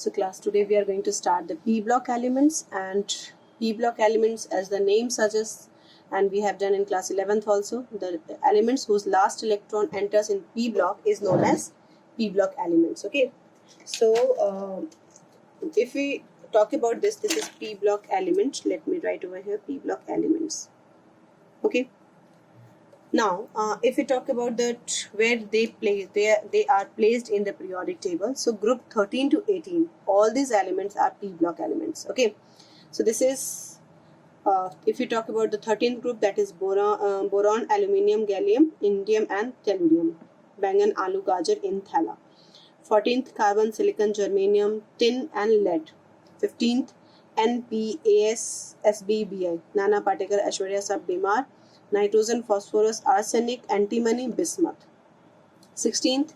So class, today we are going to start the p block elements, and p block elements, as the name suggests, and we have done in class 11th also, the elements whose last electron enters in p block is known as p block elements. Okay, so if we talk about this is p block element. Let me write over here p block elements. Okay, now if we talk about that, where they are placed in the periodic table. So group 13 to 18, all these elements are p block elements. Okay, so this is if we talk about the 13th group, that is boron, aluminium, gallium, indium and tellurium, bangan, alu, gajar, in thala. 14th carbon, silicon, germanium, tin and lead. 15th NP, AS, SB, Bi, Nana Patekar, Aishwarya Sab, Bimar, nitrogen, phosphorus, arsenic, antimony, bismuth. 16th,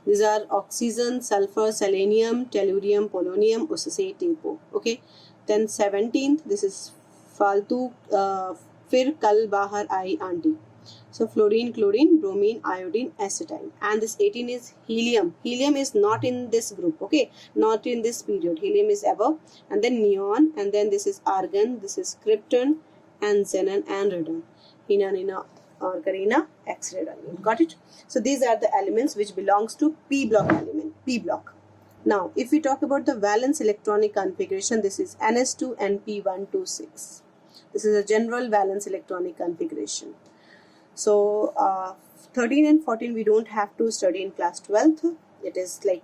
these are oxygen, sulfur, selenium, tellurium, polonium, usse, TEPO. Okay, then 17th, this is faltu, fir kal bahar aayi aunty. So fluorine, chlorine, bromine, iodine, acetylene. And this 18 is helium. Helium is not in this group, okay, not in this period. Helium is above. And then neon, and then this is argon, this is krypton and xenon and radon. Hina, Nina or Karina, X-ray radon. Got it? So these are the elements which belongs to p block element, p block. Now if we talk about the valence electronic configuration, this is NS2 NP126. This is a general valence electronic configuration. So 13 and 14 we don't have to study in class 12th. It is like,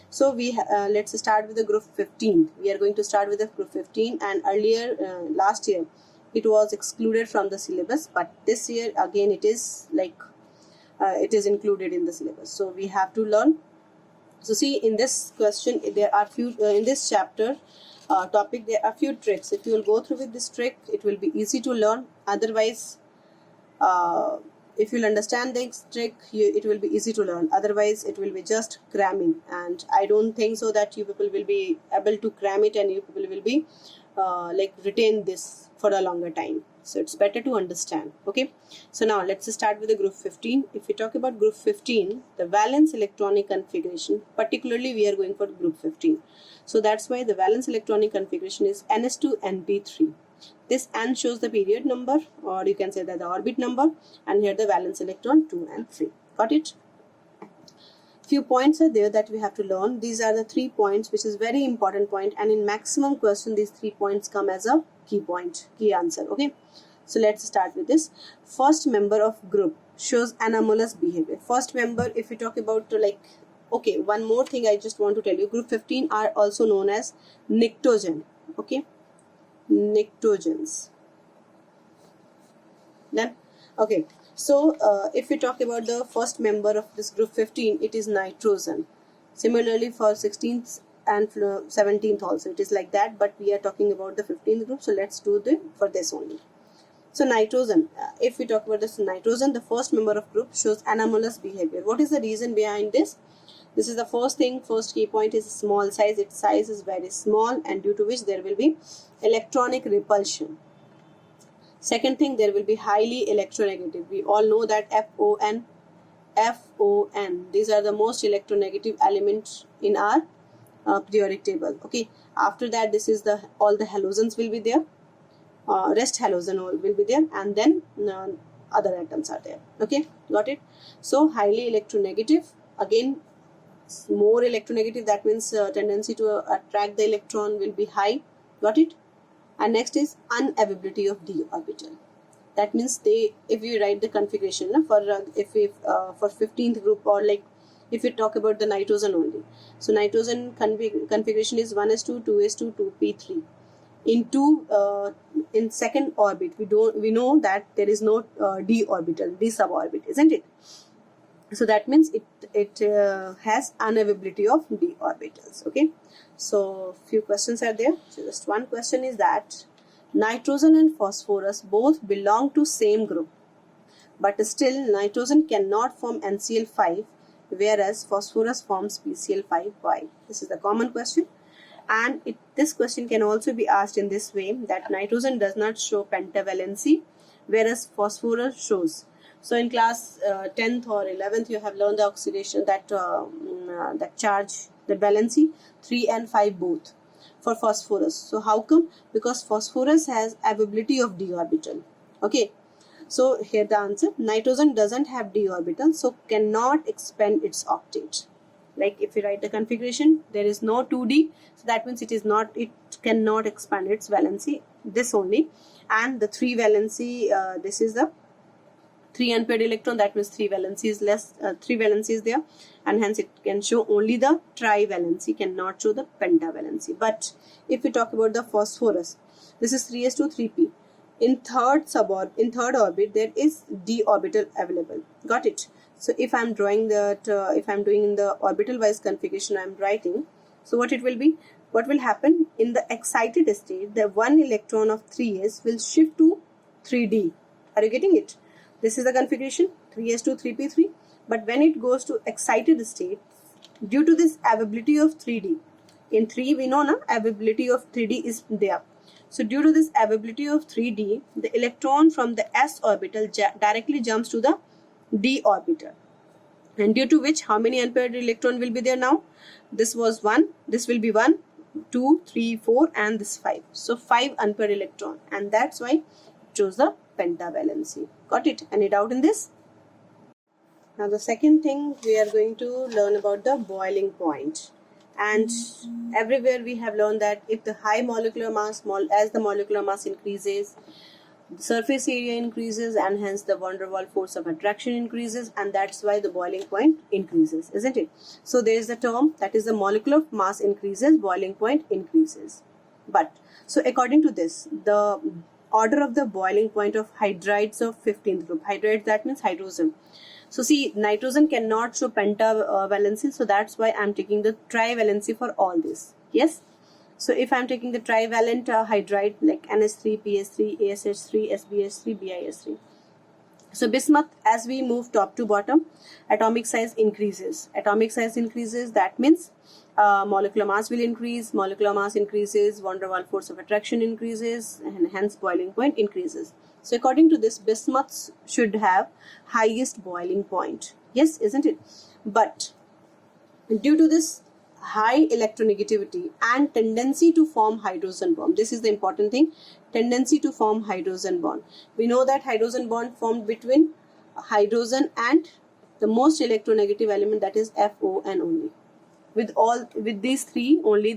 so we let's start with the group 15. We are going to start with the group 15, and earlier last year it was excluded from the syllabus, but this year again it is like it is included in the syllabus, so we have to learn. So see, in this question there are few in this chapter topic, there are few tricks. If you will go through with this trick, it will be easy to learn. Otherwise, if you'll understand this trick, it will be easy to learn. Otherwise, it will be just cramming, and I don't think so that you people will be able to cram it, and you people will be like retain this for a longer time. So it's better to understand. Okay, so now let's start with the group 15. If we talk about group 15, the valence electronic configuration, particularly we are going for group 15. So that's why the valence electronic configuration is NS2 NP3. This N shows the period number, or you can say that the orbit number, and here the valence electron 2 and 3. Got it? Few points are there that we have to learn. These are the 3 points, which is very important point, and in maximum question these 3 points come as a key point, key answer. Okay, so let's start with this. First member of group shows anomalous behavior. First member, if we talk about like, okay, one more thing I just want to tell you, group 15 are also known as pnictogen. Okay, pnictogens. Then okay, so if we talk about the first member of this group 15, it is nitrogen. Similarly for 16th and 17th also it is like that, but we are talking about the 15th group, so let's do the for this only. So nitrogen, if we talk about this nitrogen, the first member of group shows anomalous behavior. What is the reason behind this? This is the first thing. First key point is small size. Its size is very small, and due to which there will be electronic repulsion. Second thing, there will be highly electronegative. We all know that FON, these are the most electronegative elements in our periodic table. Okay, after that this is the all the halogens will be there, rest halogen will be there, and then other atoms are there. Okay, got it? So highly electronegative, again more electronegative, that means tendency to attract the electron will be high. Got it? And next is unavailability of d orbital. That means they, if you write the configuration for if we for 15th group, or like if we talk about the nitrogen only, so nitrogen configuration is 1s2, 2s2, 2p3. In second orbit, we know that there is no d orbital, d suborbit, isn't it? So that means it has unavailability of d orbitals. Okay, so few questions are there. So just one question is that nitrogen and phosphorus both belong to same group, but still nitrogen cannot form NCl5, whereas phosphorus forms PCl5. Why? This is the common question, and this question can also be asked in this way, that nitrogen does not show pentavalency, whereas phosphorus shows. So in class 10th or 11th, you have learned the oxidation, that that charge, the valency 3 and 5 both for phosphorus. So how come? Because phosphorus has availability of d orbital. Okay, so here the answer, nitrogen doesn't have d orbital, so cannot expand its octet. Like if we write the configuration, there is no 2d, so that means it cannot expand its valency, this only. And the 3 valency, this is the 3 unpaired electron, that means 3 valency is less, 3 valency is there, and hence it can show only the trivalency, cannot show the pentavalency. But if we talk about the phosphorus, this is 3s2 3p. In third orbit there is d orbital available. Got it? So if I'm drawing that, if I'm doing in the orbital wise configuration, I'm writing. So what it will be? What will happen in the excited state? The 1 electron of 3s will shift to 3d. Are you getting it? This is the configuration, 3s2 3p3. But when it goes to excited state, due to this availability of 3d, in 3 we know na, availability of 3d is there. So due to this availability of 3d, the electron from the s orbital directly jumps to the d orbital. And due to which, how many unpaired electron will be there now? This was 1, this will be 1, 2, 3, 4 and this 5. So 5 unpaired electron, and that's why it chose the pentavalency. Got it? Any doubt in this? Now the second thing, we are going to learn about the boiling point. And everywhere we have learned that if the high molecular mass, as the molecular mass increases, the surface area increases, and hence the van der Waals force of attraction increases, and that's why the boiling point increases, isn't it? So there is a term, that is the molecular mass increases, boiling point increases. But so according to this, the order of the boiling point of hydrides of 15th group, hydrides, that means hydrogen. So see, nitrogen cannot show pentavalency, so that's why I'm taking the trivalency for all this. Yes. So if I'm taking the trivalent hydride like NH3, PS3, ASH3, SBH3, BIS3. So bismuth, as we move top to bottom, atomic size increases. Atomic size increases, that means molecular mass will increase. Molecular mass increases, van der Waals force of attraction increases, and hence boiling point increases. So according to this, bismuth should have highest boiling point. Yes, isn't it? But due to this high electronegativity and tendency to form hydrogen bond, this is the important thing, tendency to form hydrogen bond. We know that hydrogen bond formed between hydrogen and the most electronegative element, that is FON only. With these three only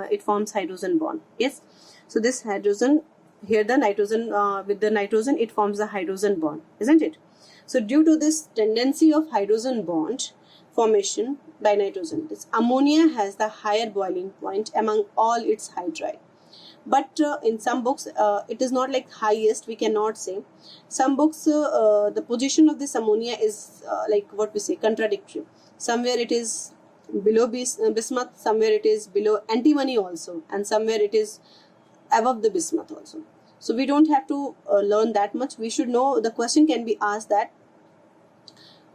it forms hydrogen bond. Yes. So this hydrogen, here the nitrogen, with the nitrogen it forms the hydrogen bond, isn't it? So due to this tendency of hydrogen bond formation by nitrogen, this ammonia has the higher boiling point among all its hydride. But in some books it is not like highest, we cannot say. Some books the position of this ammonia is like what we say, contradictory. Somewhere it is below bismuth, somewhere it is below antimony also, and somewhere it is above the bismuth also. So we don't have to learn that much. We should know, the question can be asked that,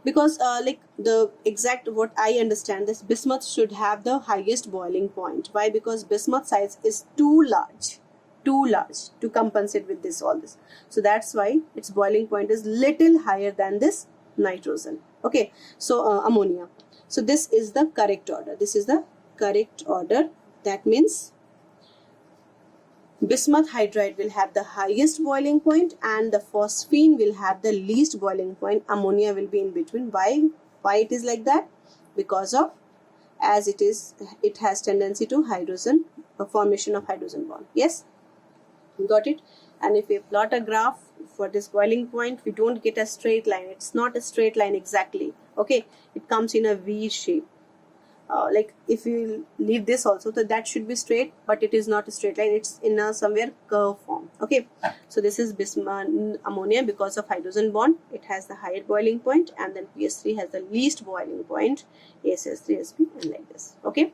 because like the exact what I understand, this bismuth should have the highest boiling point. Why? Because bismuth size is too large to compensate with this all this. So that's why its boiling point is little higher than this nitrogen. Okay, so ammonia. So this is the correct order. This is the correct order. That means bismuth hydride will have the highest boiling point and the phosphine will have the least boiling point. Ammonia will be in between. Why it is like that? Because of, as it has tendency to hydrogen, formation of hydrogen bond. Yes, got it? And if we plot a graph for this boiling point, we don't get a straight line. It's not a straight line exactly. Okay, it comes in a V shape. Like if you leave this also, so that should be straight, but it is not a straight line, it's in a somewhere curve form. Okay, so this is ammonia. Because of hydrogen bond, it has the higher boiling point, and then PS3 has the least boiling point, ASH3SP, and like this. Okay,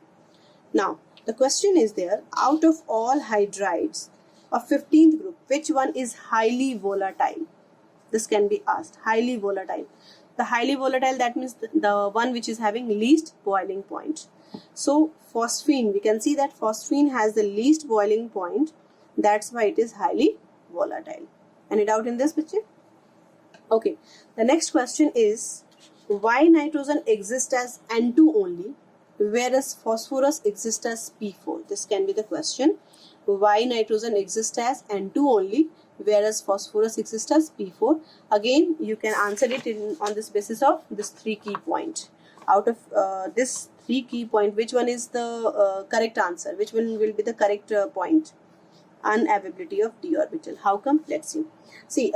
now the question is there, out of all hydrides of 15th group, which one is highly volatile? This can be asked. Highly volatile. The highly volatile, that means the one which is having least boiling point. So phosphine, we can see that phosphine has the least boiling point. That's why it is highly volatile. Any doubt in this picture? Okay. The next question is, why nitrogen exists as N2 only whereas phosphorus exists as P4? This can be the question. Why nitrogen exists as N2 only, whereas phosphorus exists as P4? Again, you can answer it on this basis of this 3 key point. Out of this 3 key point, which one is the correct answer? Which one will be the correct point? Unavailability of d orbital. How come? Let's see. See,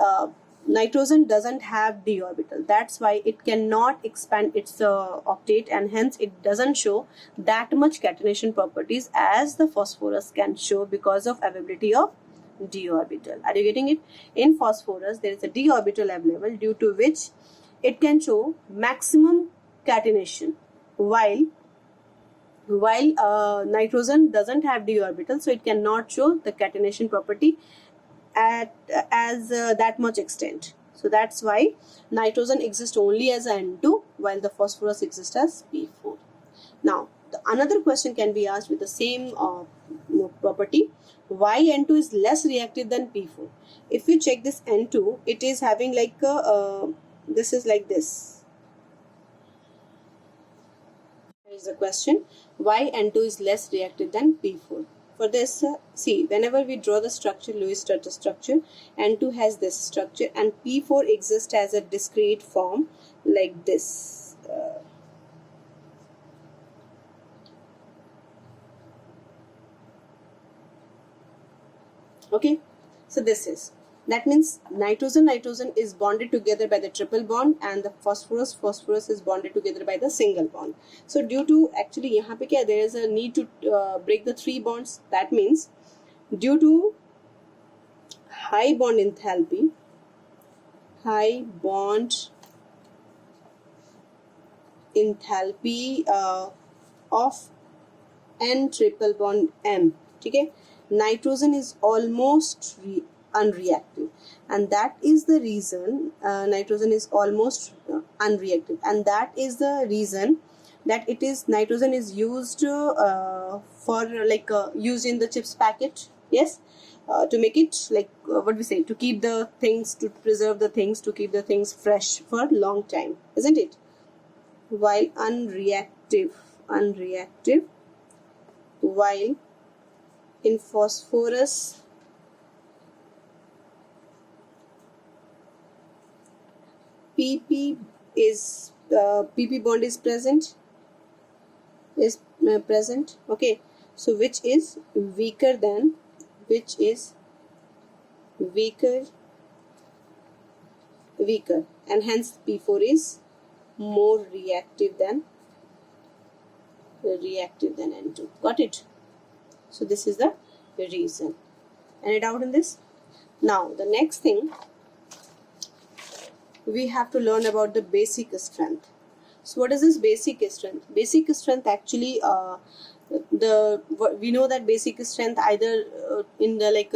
nitrogen doesn't have d orbital. That's why it cannot expand its octet, and hence it doesn't show that much catenation properties as the phosphorus can show because of availability of d orbital. Are you getting it? In phosphorus, there is a d orbital available, due to which it can show maximum catenation, while nitrogen doesn't have d orbital, so it cannot show the catenation property as that much extent. So that's why nitrogen exists only as N2, while the phosphorus exists as P4. Now, another question can be asked with the same property. Why N2 is less reactive than P4? If you check this N2, it is having like this is like this. Here is the question. Why N2 is less reactive than P4? For this, see, whenever we draw the structure, Lewis-Strata structure, N2 has this structure and P4 exists as a discrete form like this. Okay, so this is. That means nitrogen is bonded together by the triple bond, and the phosphorus is bonded together by the single bond. So due to, actually यहाँ पे क्या, there is a need to break the 3 bonds. That means due to high bond enthalpy of N triple bond M, okay, nitrogen is almost unreactive, and that is the reason nitrogen is almost unreactive, and that is the reason that it is nitrogen is used for like used in the chips packet. Yes, to make it like what we say, to keep the things, to preserve the things, to keep the things fresh for a long time, isn't it? While unreactive, while in phosphorus PP bond is present, okay, so which is weaker, and hence P4 is more reactive than N2. Got it? So this is the reason. Any doubt in this? Now the next thing, we have to learn about the basic strength. So what is this basic strength? Basic strength, actually we know that basic strength either in the like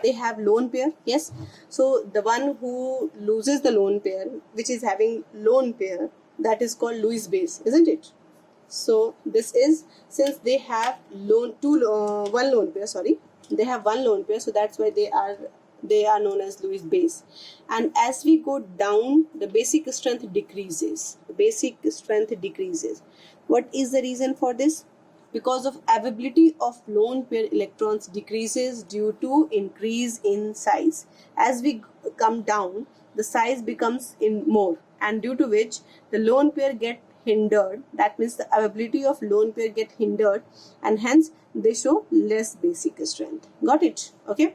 they have lone pair. Yes, so the one who loses the lone pair, which is having lone pair, that is called Lewis base, isn't it? So this is, since they have one lone pair, they have one lone pair, so that's why they are known as Lewis base. And as we go down, the basic strength decreases. What is the reason for this? Because of availability of lone pair electrons decreases due to increase in size. As we come down, the size becomes in more, and due to which the lone pair get hindered. That means the availability of lone pair get hindered, and hence they show less basic strength. Got it? Okay.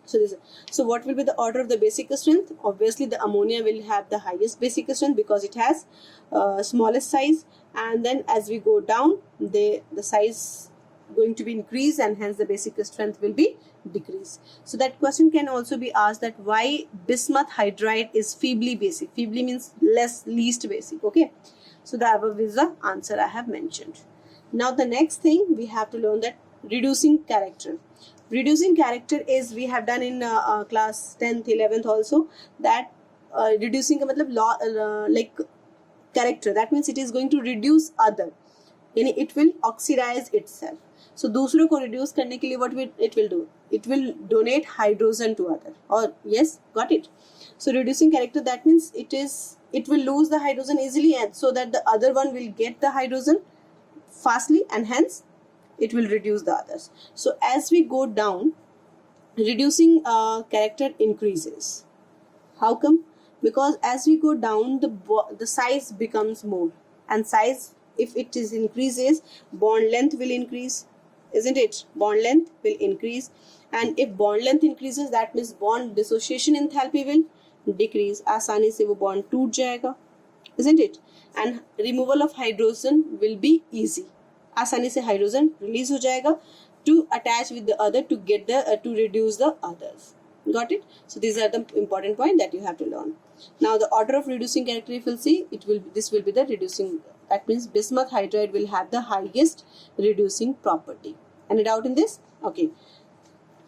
So what will be the order of the basic strength? Obviously the ammonia will have the highest basic strength because it has smallest size, and then as we go down, the size going to be increased, and hence the basic strength will be decreased. So that question can also be asked, that why bismuth hydride is feebly basic. Feebly means least basic. Okay, so the above is the answer I have mentioned. Now the next thing we have to learn, that reducing character. Reducing character is, we have done in class 10th 11th also, that reducing का मतलब like character, that means it is going to reduce other, यानी it will oxidize itself. So दूसरों को reduce करने के लिए what it will do? It will donate hydrogen to other. Or yes, got it? So reducing character, that means it will lose the hydrogen easily, and so that the other one will get the hydrogen fastly, and hence it will reduce the others. So as we go down, reducing character increases. How come? Because as we go down, the size becomes more, and size, if it is increases, bond length will increase, isn't it? Bond length will increase, and if bond length increases, that means bond dissociation enthalpy will decrease. आसानी से वो bond टूट जाएगा, isn't it? And removal of hydrogen will be easy. आसानी से hydrogen release हो जाएगा to attach with the other to get the to reduce the others. Got it? So these are the important point that you have to learn. Now the order of reducing character, if you'll see, this will be the reducing. That means bismuth hydride will have the highest reducing property. Any doubt in this? Okay.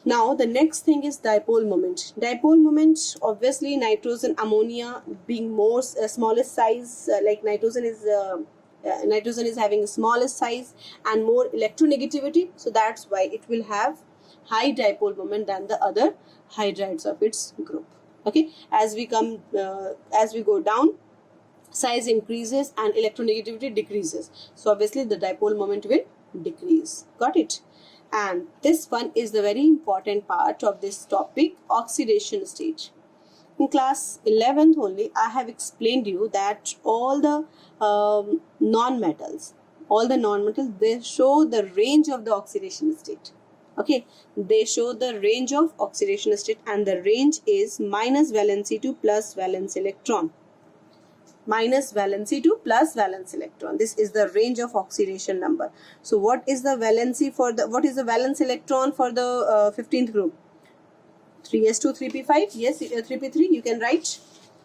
Now the next thing is dipole moment. Dipole moment, obviously nitrogen, ammonia being more smallest size, like nitrogen is having a smallest size and more electronegativity, so that's why it will have high dipole moment than the other hydrides of its group. Okay, as we go down, size increases and electronegativity decreases, so obviously the dipole moment will decrease. Got it? And this one is the very important part of this topic, oxidation state. In class 11th only, I have explained you that all the non-metals, they show the range of the oxidation state. Okay, they show the range of oxidation state, and the range is minus valency to plus valence electron. Minus valency to plus valence electron. This is the range of oxidation number. So what is the valency for the, what is the valence electron for the 15th group? 3s2 3p5. Yes, 3p3 you can write.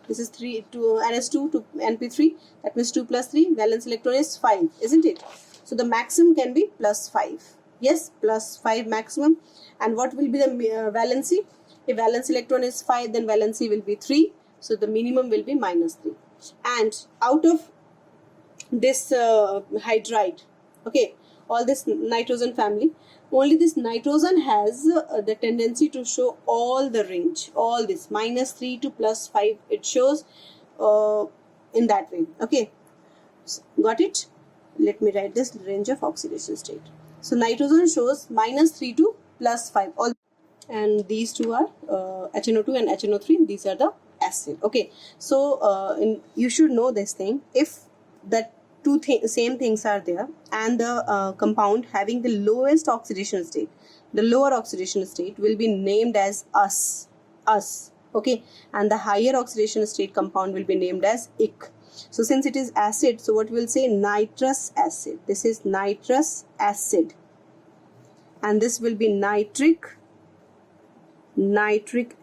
This is 3 to ns2 to np3. That means 2 plus 3. Valence electron is 5, isn't it? So the maximum can be plus 5. Yes, plus 5 maximum. And what will be the valency? If valence electron is 5, then valency will be 3. So the minimum will be minus 3. And out of this hydride, okay, all this nitrogen family, only this nitrogen has the tendency to show all the range, all this minus 3 to plus 5, it shows in that way. Okay, so, got it? Let me write this range of oxidation state. So nitrogen shows minus 3 to plus 5, all, and these two are HNO2 and HNO3. These are the acid. Okay, so you should know this thing. If that same things are there, and the compound having the lowest oxidation state, the lower oxidation state will be named as us. Okay, and the higher oxidation state compound will be named as ic. So since it is acid, so what we'll say, nitrous acid. This is nitrous acid, and this will be nitric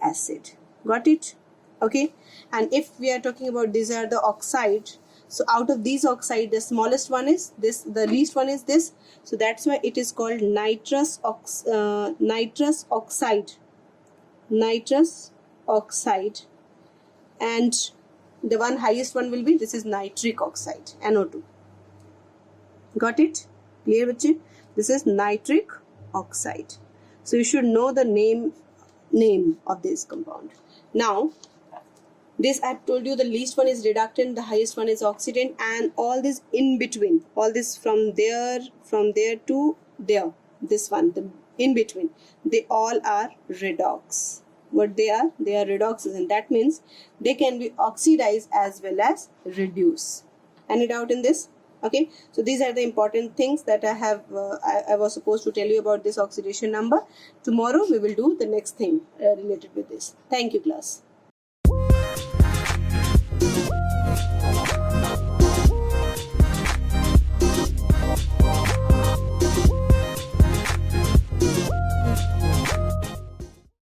acid. Got it? Okay, and if we are talking about these are the oxide, so out of these oxide, the smallest one is this, the least one is this, so that's why it is called nitrous oxide, and the one highest one will be, this is nitric oxide, NO2. Got it? Clear, bachche? This is nitric oxide. So you should know the name of this compound. Now this I have told you, the least one is reductant, the highest one is oxidant, and all this in between, all this from there to there, this one, the in between, they all are redox. What they are redoxes, and that means they can be oxidized as well as reduce. Any doubt in this? Okay, so these are the important things that I have I was supposed to tell you about this oxidation number. Tomorrow we will do the next thing related with this. Thank you, class.